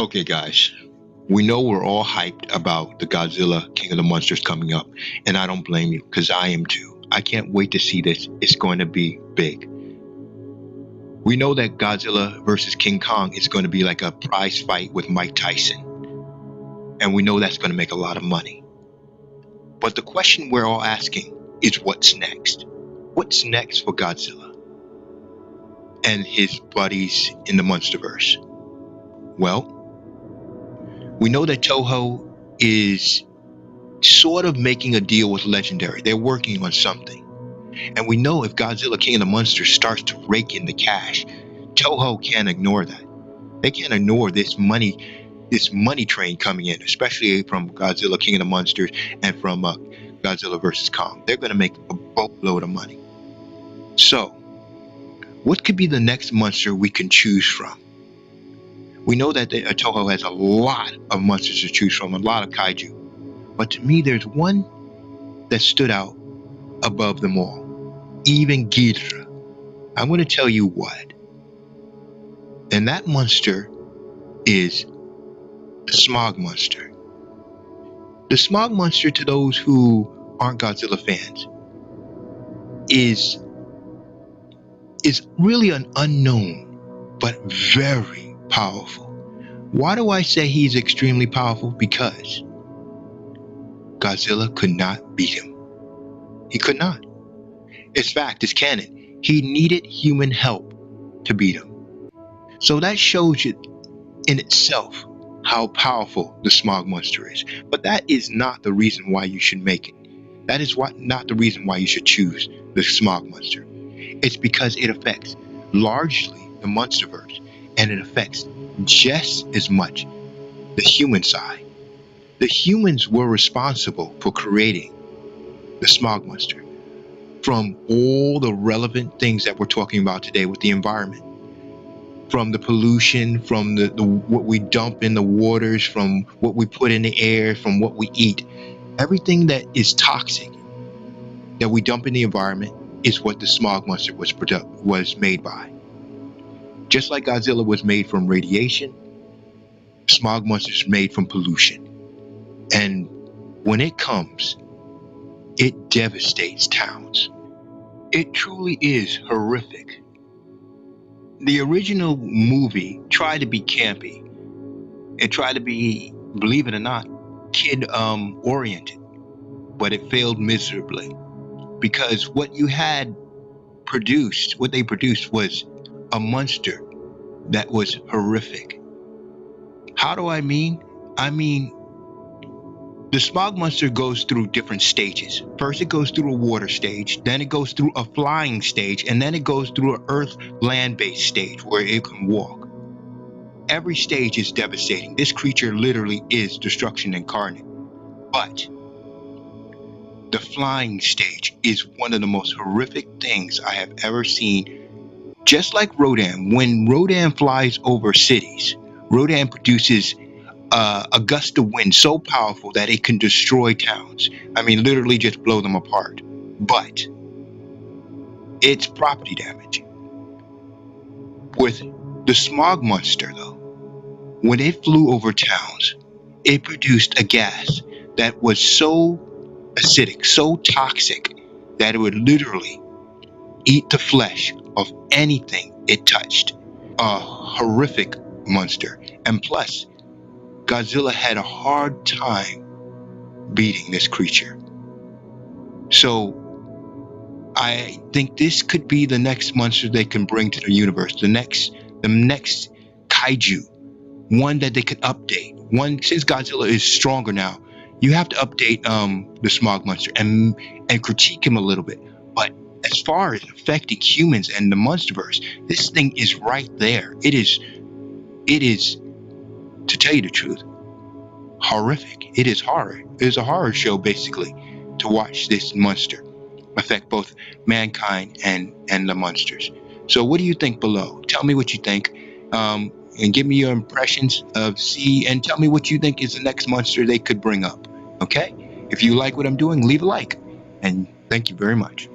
Okay, guys, we know we're all hyped about the Godzilla King of the Monsters coming up, and I don't blame you because I am too. I can't wait to see this. It's going to be big. We know that Godzilla versus King Kong is going to be like a prize fight with Mike Tyson, and we know that's going to make a lot of money. But the question we're all asking is what's next? What's next for Godzilla and his buddies in the Monsterverse? Well, we know that Toho is sort of making a deal with Legendary. They're working on something. And we know if Godzilla King of the Monsters starts to rake in the cash, Toho can't ignore that. They can't ignore this money train coming in, especially from Godzilla King of the Monsters and from Godzilla vs. Kong. They're going to make a boatload of money. So, what could be the next monster we can choose from? We know that Toho has a lot of monsters to choose from, a lot of kaiju. But to me, there's one that stood out above them all, even Ghidorah. I'm going to tell you what. And that monster is the Smog Monster. The Smog Monster, to those who aren't Godzilla fans, is really an unknown, but very powerful. Why do I say he's extremely powerful? Because Godzilla could not beat him. He could not. It's fact, it's canon. He needed human help to beat him. So that shows you in itself how powerful the Smog Monster is. But that is not the reason why you should make it. That is not the reason why you should choose the Smog Monster. It's because it affects largely the Monsterverse, and it affects just as much the human side. The humans were responsible for creating the Smog Monster from all the relevant things that we're talking about today with the environment. From the pollution, from the what we dump in the waters, from what we put in the air, from what we eat. Everything that is toxic that we dump in the environment is what the Smog Monster was made by. Just like Godzilla was made from radiation, Smog Monster is made from pollution. And when it comes, it devastates towns. It truly is horrific. The original movie tried to be campy. It tried to be, believe it or not, kid oriented, but it failed miserably because what they produced was a monster that was horrific. How do I mean? I mean, the Smog Monster goes through different stages. First, it goes through a water stage, then it goes through a flying stage, and then it goes through an earth land-based stage where it can walk. Every stage is devastating. This creature literally is destruction incarnate. But the flying stage is one of the most horrific things I have ever seen. Just like Rodan, when Rodan flies over cities, Rodan produces a gust of wind so powerful that it can destroy towns. I mean, literally just blow them apart. But it's property damage. With the Smog Monster, though, when it flew over towns, it produced a gas that was so acidic, so toxic, that it would literally eat the flesh of anything it touched. A horrific monster. And plus, Godzilla had a hard time beating this creature. So I think this could be the next monster they can bring to the universe. The next kaiju. One that they could update. One, since Godzilla is stronger now, you have to update the Smog Monster and critique him a little bit. But as far as affecting humans and the Monsterverse, this thing is right there. It is, to tell you the truth, horrific. It is horror. It is a horror show, basically, to watch this monster affect both mankind and the monsters. So what do you think below? Tell me what you think. And give me your impressions and tell me what you think is the next monster they could bring up. Okay? If you like what I'm doing, leave a like. And thank you very much.